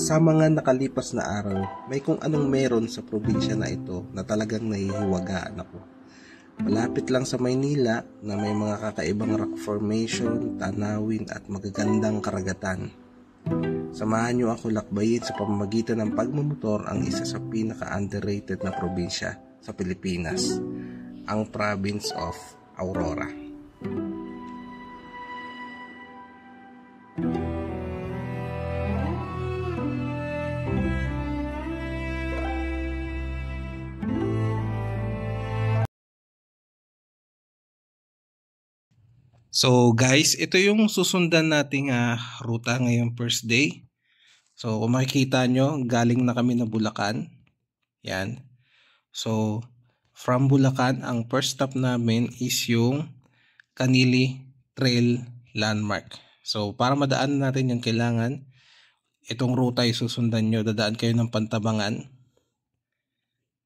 Sa mga nakalipas na araw, may kung anong meron sa probinsya na ito na talagang nahihiwagaan ako. Malapit lang sa Maynila na may mga kakaibang rock formation, tanawin at magagandang karagatan. Samahan niyo ako lakbayin sa pamamagitan ng pagmamotor ang isa sa pinaka-underrated na probinsya sa Pilipinas, ang province of Aurora. So guys, ito yung susundan nating ruta ngayong first day. So kung makikita nyo, galing na kami na Bulacan. Yan. So from Bulacan, ang first stop namin is yung Kanili Trail Landmark. So para madaan natin yung kailangan, itong ruta ay susundan nyo. Dadaan kayo ng Pantabangan.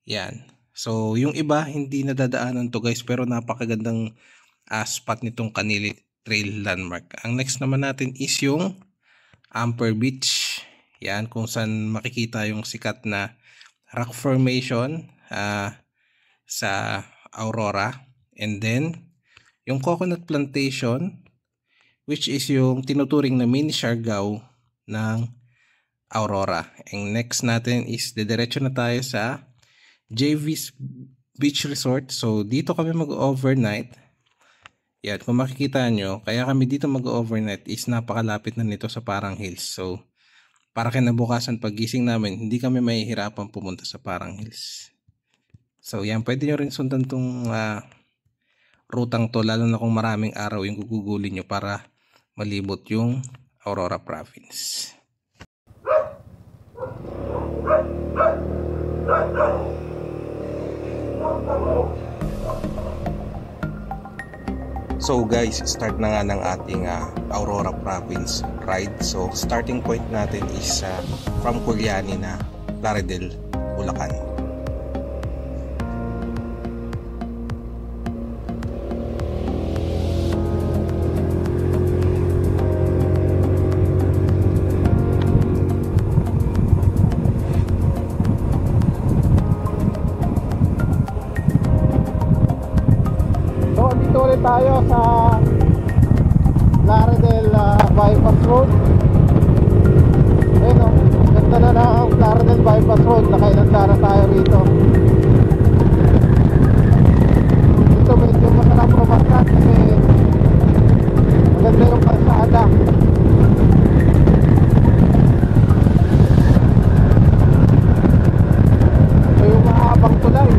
Yan. So yung iba, hindi nadadaanan to guys, pero napakagandang spot nitong Kanili Trail Landmark. Ang next naman natin is yung Amper Beach. Yan, kung saan makikita yung sikat na rock formation sa Aurora. And then yung coconut plantation, which is yung tinuturing na mini Siargao ng Aurora. And next natin is diretso na tayo sa JV's Beach Resort. So dito kami mag-overnight. Yan, kung makikita nyo, kaya kami dito mag-overnight is napakalapit na nito sa Parang Hills. So, para kinabukasan paggising namin, hindi kami mahihirapan pumunta sa Parang Hills. So, yan, pwede nyo rin sundan tong rutang to, lalo na kung maraming araw yung gugugulin nyo para malibot yung Aurora Province. So guys, start na nga ng ating Aurora Province ride. So starting point natin is from Culiani na Plaridel, Bulacan. Tayo sa Plaridel Bypass Road. Ayun o, ganda na ng Plaridel Bypass Road. Nakailanda na tayo rito. Dito medyo masarap rumakan kasi maganda yung kalsada. Ito yung mahabang tulay.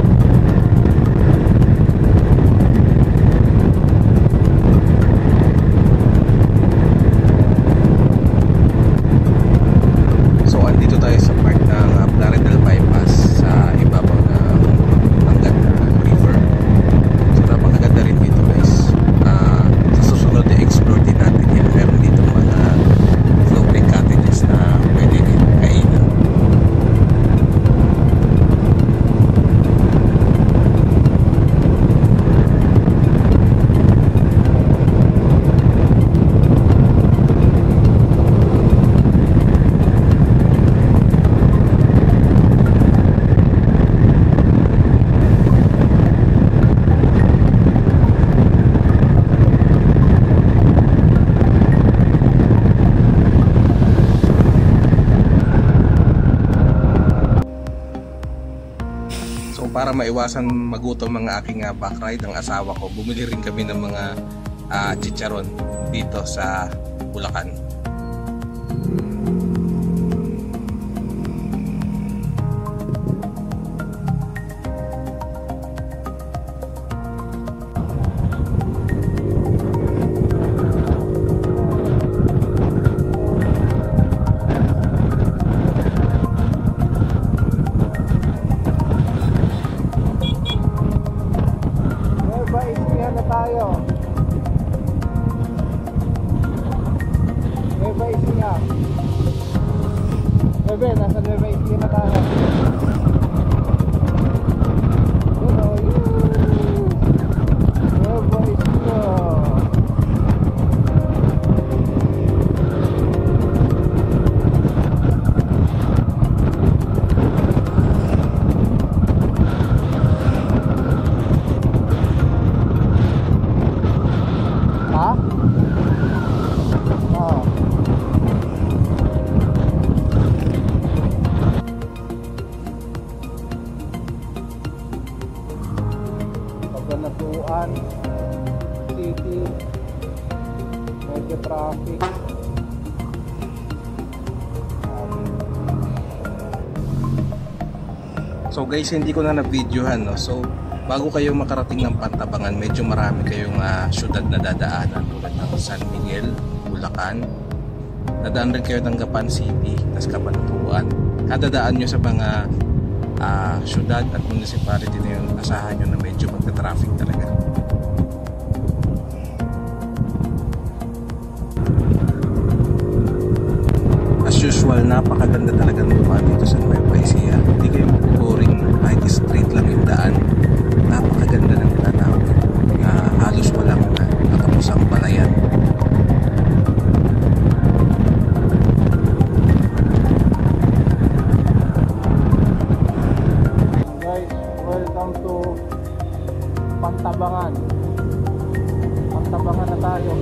Para maiwasan magutom ang aking backride, ang asawa ko, bumili rin kami ng mga chicharon dito sa Bulacan. Nasa Nueva Ecija na tayo. Nueva Ecija. So guys, hindi ko na na-videohan, no? So bago kayo makarating ng Pantabangan, medyo marami kayong syudad na dadaanan tulad ng San Miguel, Bulacan. Dadaan rin kayo ng Gapan City, tas Cabanatuan. Kadadaan nyo sa mga syudad at municipality na yun, asahan nyo na medyo magta-traffic talaga. As usual, napakaganda talaga ng dumaan dito sa Nueva Ecija. Hindi kayo mag-boring kahit straight lang yung daan. Napakaganda ng tanawin. Halos walang katapusang palayan. Guys, welcome to Pantabangan. Pantabangan na tayo.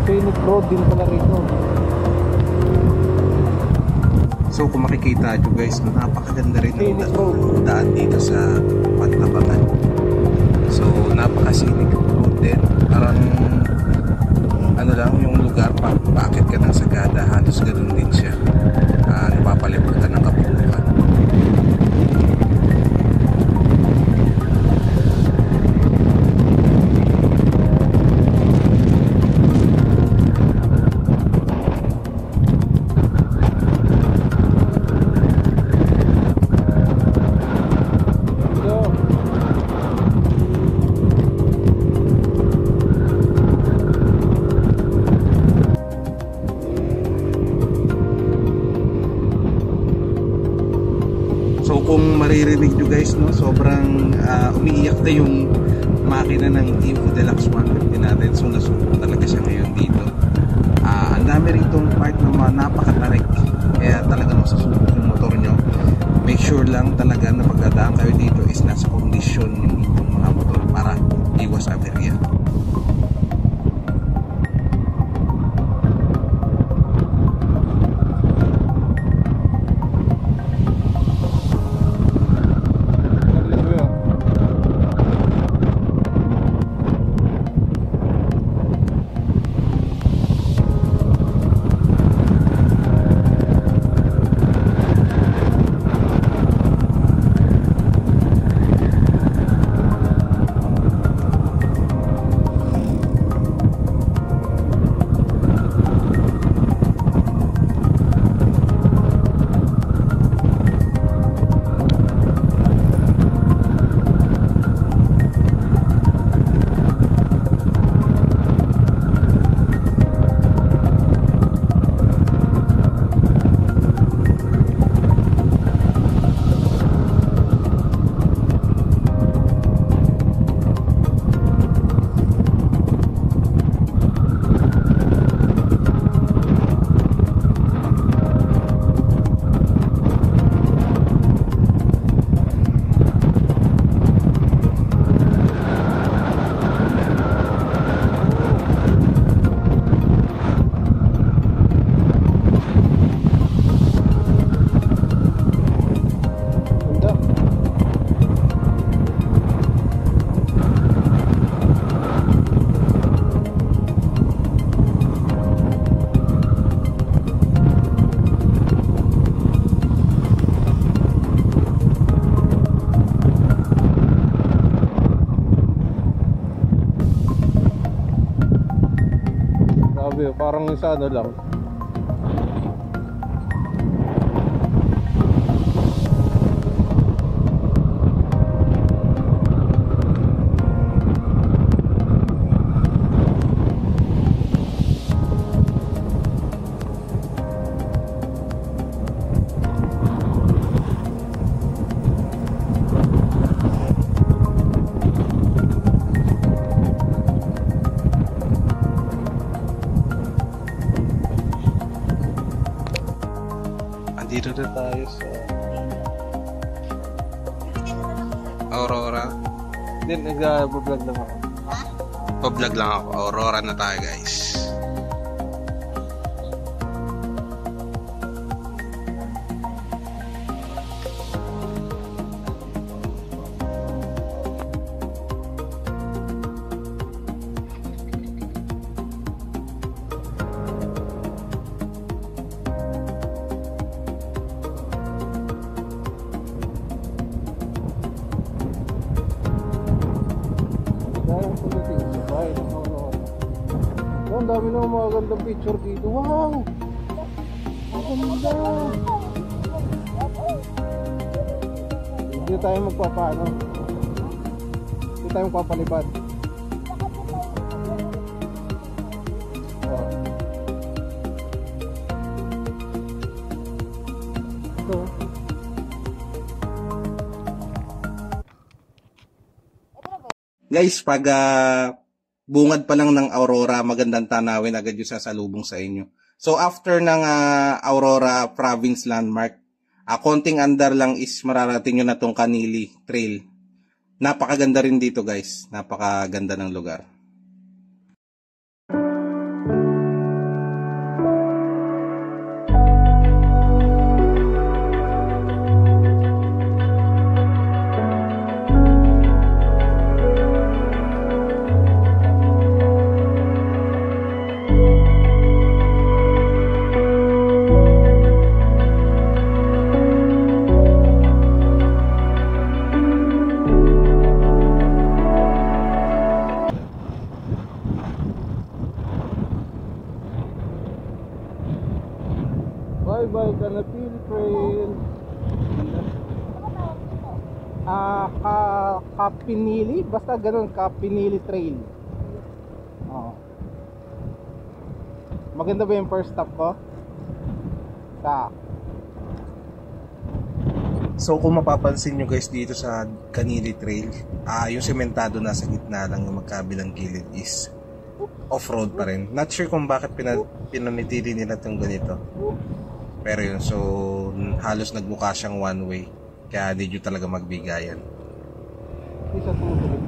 Scenic road din pala rito. So kung makikita nyo guys, napakaganda rin ng daan dito sa Pantabangan. So napaka-scenic road din. Parang ano lang yung lugar, paakit ka ng Sagada, halos ganun din siya. Napapalibutan ng Kapulukan. So kung maririnig nyo guys, no, sobrang umiiyak na yung makina ng Evo Deluxe 150 natin. So nasuko talaga siya ngayon dito. Ang dami ritong part na napakatarik, kaya talagang masusubok yung motor nyo. Make sure lang talaga na pagdadaan kayo dito is nasa kondisyon yung inyong mga motor para iwas aberya. parang sa ano lang. Dito na tayo sa Aurora. Hindi, nag-vlog lang ako. Pa-vlog lang ako. Aurora na tayo, guys. Ang dami na mga gandang picture dito. Wow! Ang ganda! Hindi tayo magpapaano. Hindi tayo magpapalipad. Oh. Ito. Guys, pag bungad pa lang ng Aurora, magandang tanawin agad yung sasalubong sa inyo. So after ng Aurora Province Landmark, konting andar lang is mararating nyo na tong Kanili Trail. Napakaganda rin dito, guys. Napakaganda ng lugar. Bye-bye, Kanapili Trail. Kapinili? Basta ganun, Kapinili Trail. Oh. Maganda ba yung first stop ko? So kung mapapansin nyo guys dito sa Kanili Trail, yung sementado nasa gitna lang, yung magkabilang gilid is off-road pa rin. Not sure kung bakit pinanitili nila itong ganito. Pero yun, so halos nagbuka siyang one way. Kaya di nyo talaga magbigayan. Isa tuloy.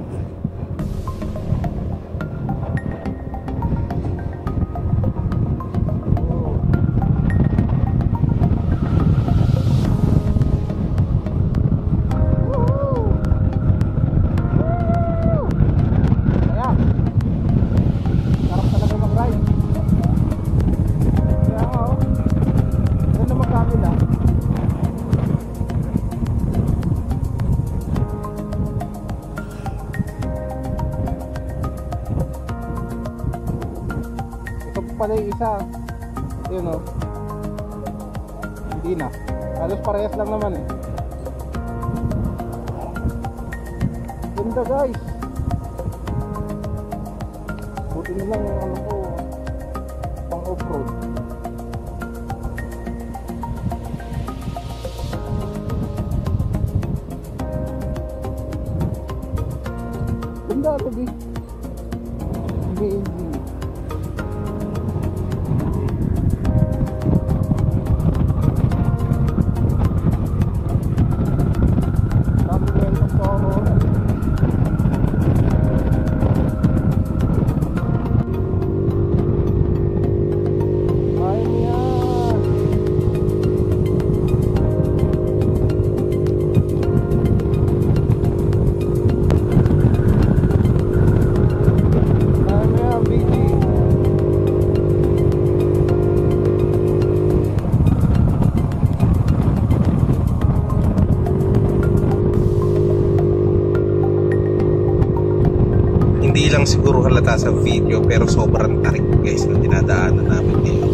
Pala yung isa, yun o, hindi na, halos parehas lang naman eh. Ganda guys, buti na lang yung ano ko, pang off-road. Ganda ito di, amazing. siguro halata sa video, pero sobrang tarik guys na dinadaanan namin ngayon.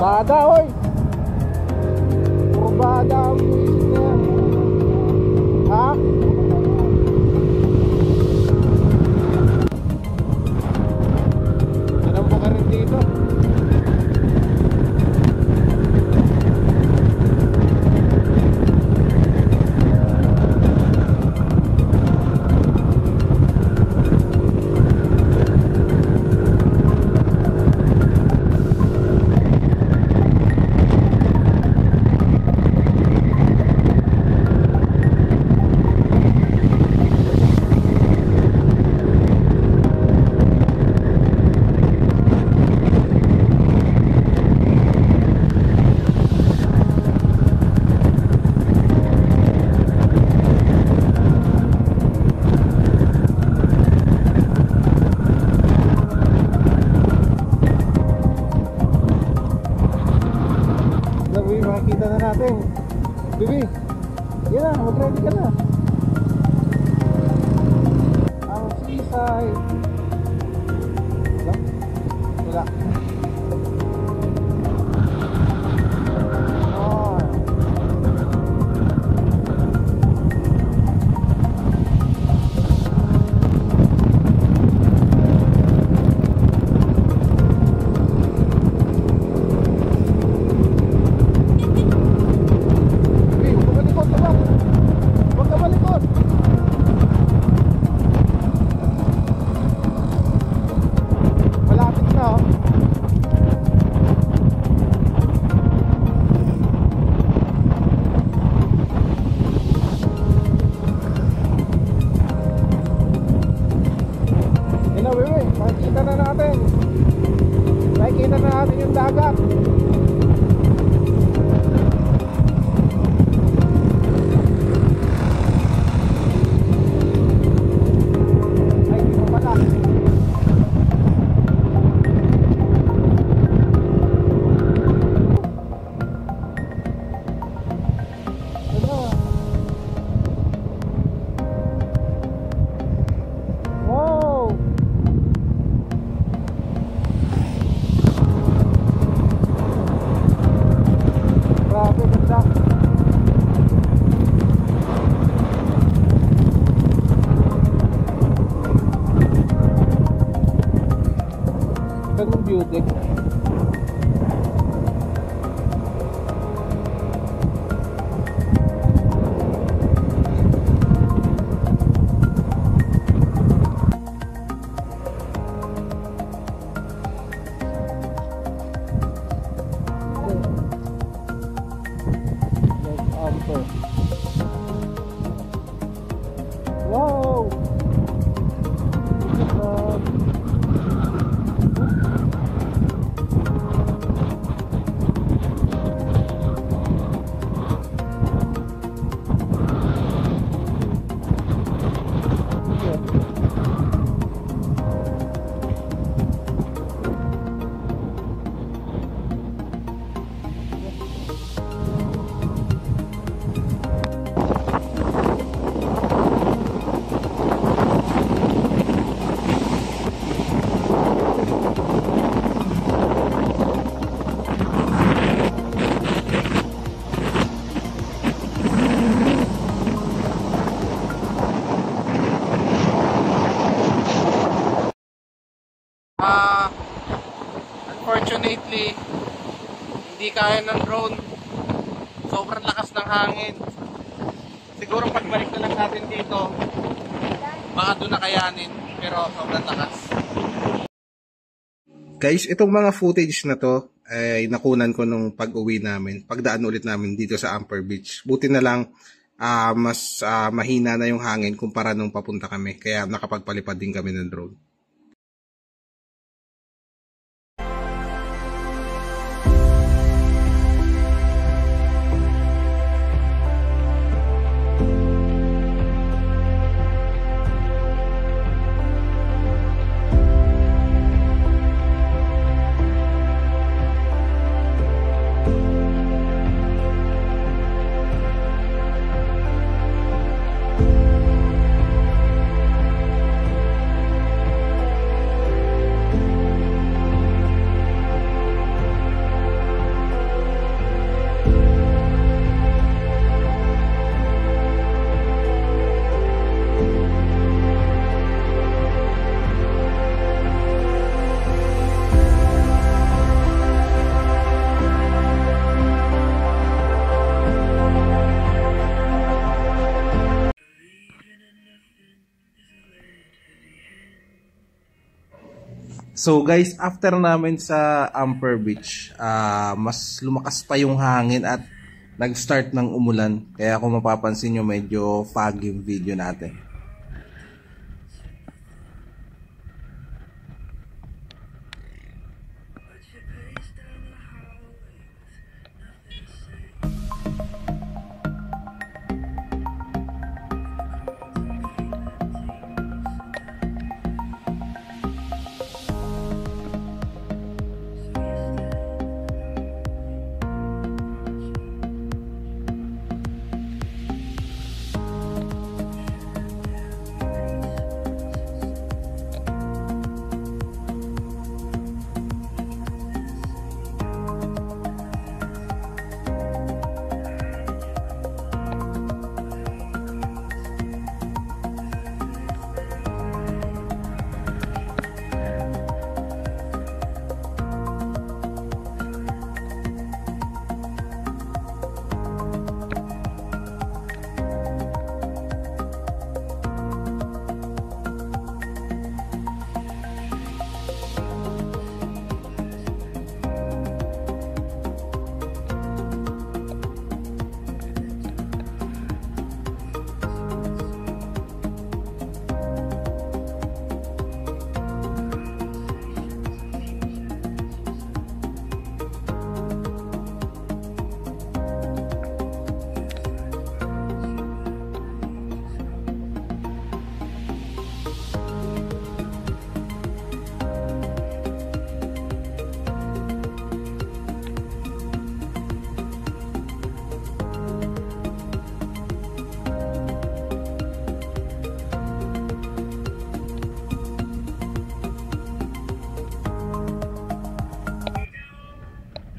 Bada, oy! Puro bada ang buwisit na yan. Ha? Ganun pa ka rin dito. Makikita na natin. Bibi, yan na, mag-ready ka na. Ang seaside. Wala? Wala. Oh. Makikita na natin. Makikita na natin yung dagat. Ay, di pa pala. Ano? Wow! Grabe, ganda. Ganun beauty. Wow! unfortunately hindi kaya ng drone. Sobrang lakas ng hangin. Siguro pagbalik na lang natin dito, baka doon na kayanin, pero sobrang lakas. Guys, itong mga footage na to ay nakunan ko nung pag-uwi namin, pagdaan ulit namin dito sa Amper Beach. Buti na lang mas mahina na yung hangin kumpara nung papunta kami, kaya nakapagpalipad din kami ng drone. So guys, after namin sa Amper Beach, mas lumakas pa yung hangin at nag-start ng umulan. Kaya kung mapapansin nyo, medyo foggy yung video natin.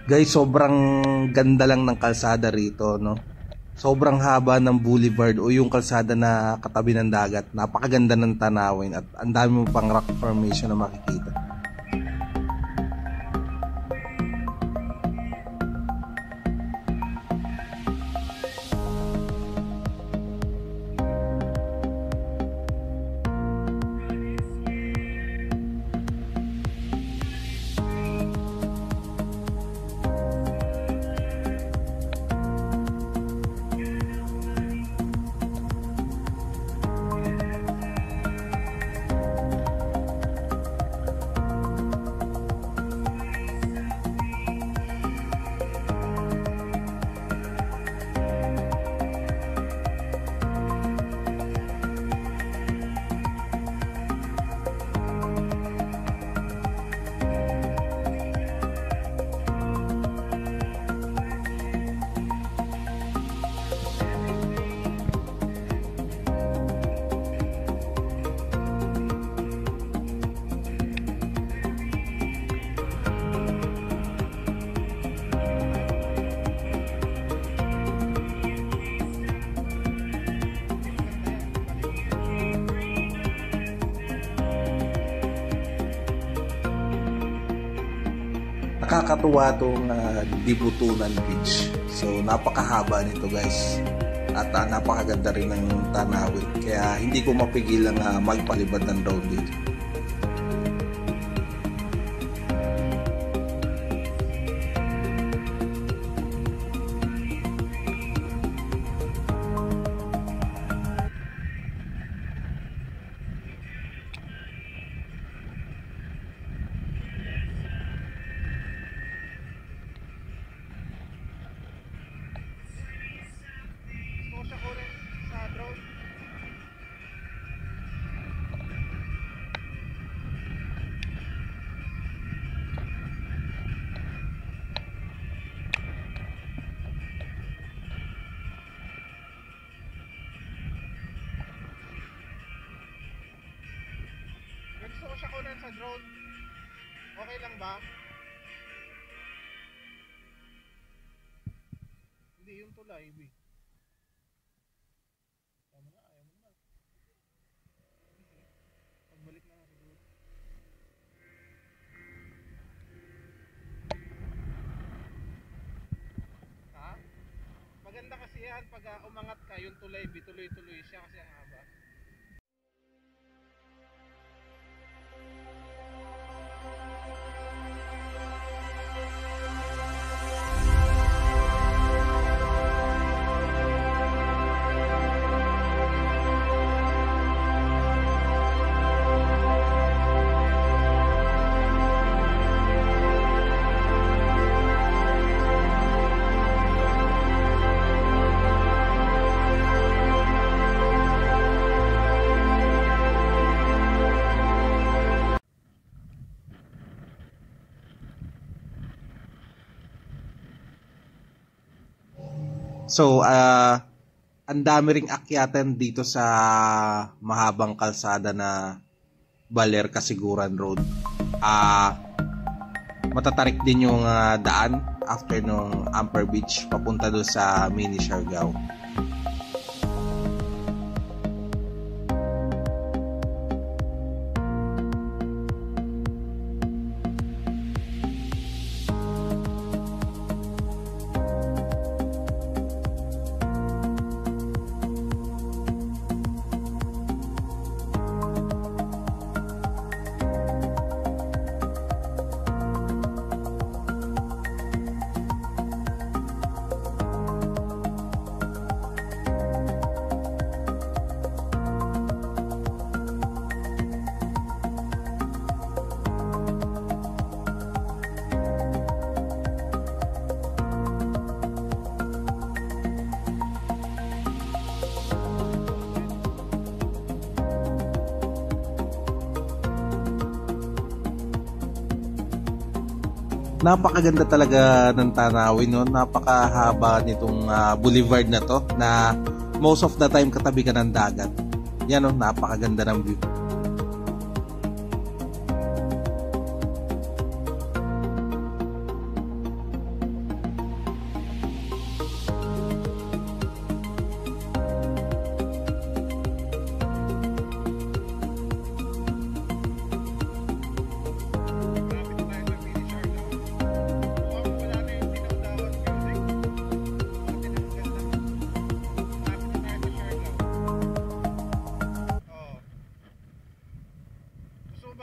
Guys, sobrang ganda lang ng kalsada rito, no? Sobrang haba ng boulevard o yung kalsada na katabi ng dagat. Napakaganda ng tanawin at ang dami mo pang rock formation na makikita. Nakakatuwa tong Dibutunan Beach. So napakahaba nito guys. At napakaganda rin ng tanawin. Kaya hindi ko mapigilang magpalibad ng drone dito. Gusto ko siya kunan sa drone. Okay lang ba? Hindi yung tulay, B. Tama na, ayaw mo na. Pagbalik na nga siguro. Ha? Maganda kasi yan pag umangat ka, yung tulay, B, tuloy-tuloy siya kasi ang haba. So, ang dami ring akyatan dito sa mahabang kalsada na Baler Kasiguran Road. Matatarik din yung daan after nung Amper Beach papunta doon sa Mini Siargao. Napakaganda talaga ng tanawin, no? Napakahaba nitong boulevard na to na most of the time katabi ka ng dagat. Yan, no? Napakaganda ng view.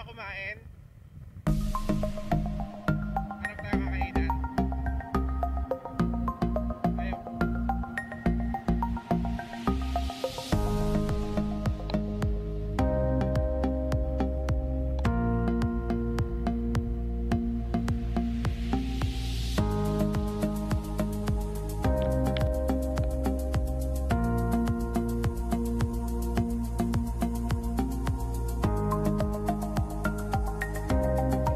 Kumain? Hanap tayo kakainan? Ayaw.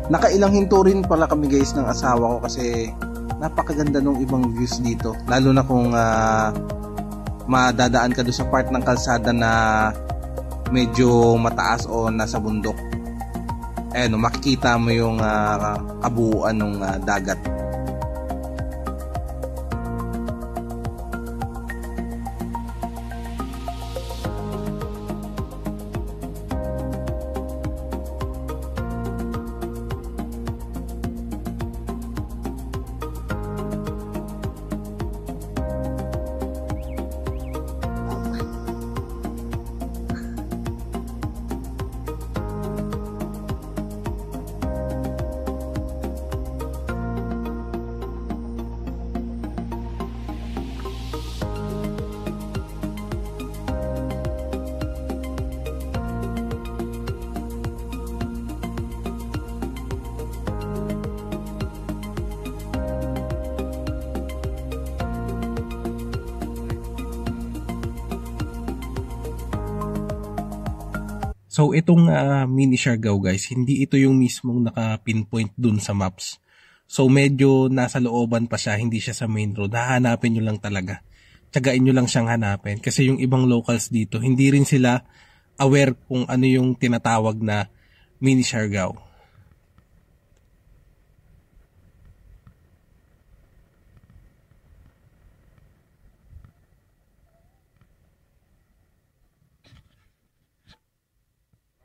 Nakailang hinto rin pala kami guys ng asawa ko kasi napakaganda ng ibang views dito. Lalo na kung madadaan ka doon sa part ng kalsada na medyo mataas o nasa bundok. Ayan, makikita mo yung kabuuan ng dagat. So itong mini Siargao guys, hindi ito yung mismong naka-pinpoint dun sa maps. So medyo nasa looban pa siya, hindi siya sa main road. Hahanapin nyo lang talaga. Tsagain nyo lang siyang hanapin. Kasi yung ibang locals dito, hindi rin sila aware kung ano yung tinatawag na mini Siargao.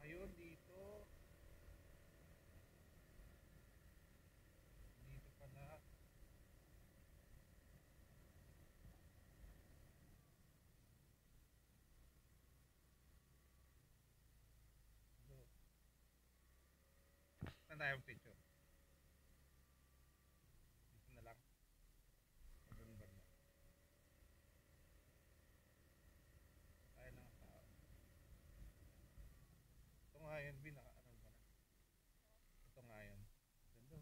Ayun, dito. Dito pala. Saan tayo ang picture? Dito na lang. Doon ba na? Tayo lang ang tao. Ito nga yun, ano ba na? Ito nga yun. Ganda.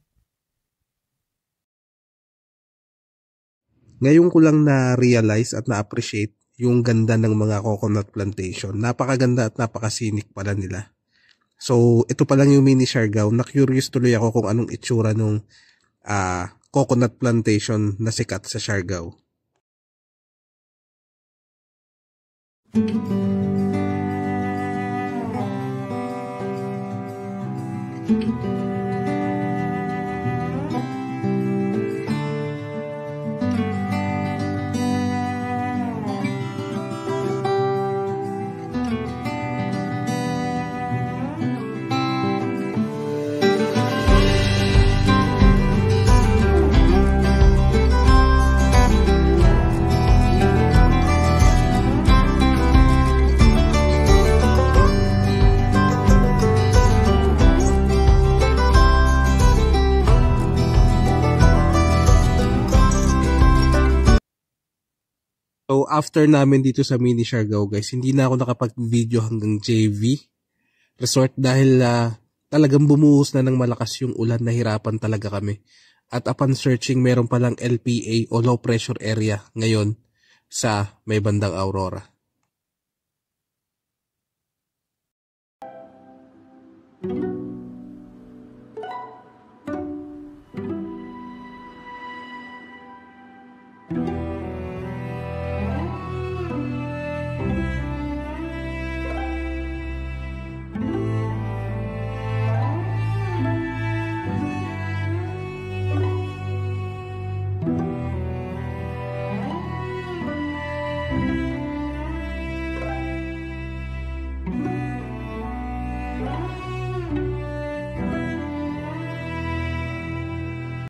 Ngayon ko lang na-realize at na-appreciate yung ganda ng mga coconut plantation. Napakaganda at napakasinik pala nila. So, ito pa lang yung mini Siargao. Na-curious tuloy ako kung anong itsura nung coconut plantation na sikat sa Siargao. So, after namin dito sa mini Siargao guys, hindi na ako nakapag-video hanggang JV Resort dahil talagang bumuhos na ng malakas yung ulan, nahirapan talaga kami. At upon searching, meron palang LPA o low pressure area ngayon sa may bandang Aurora.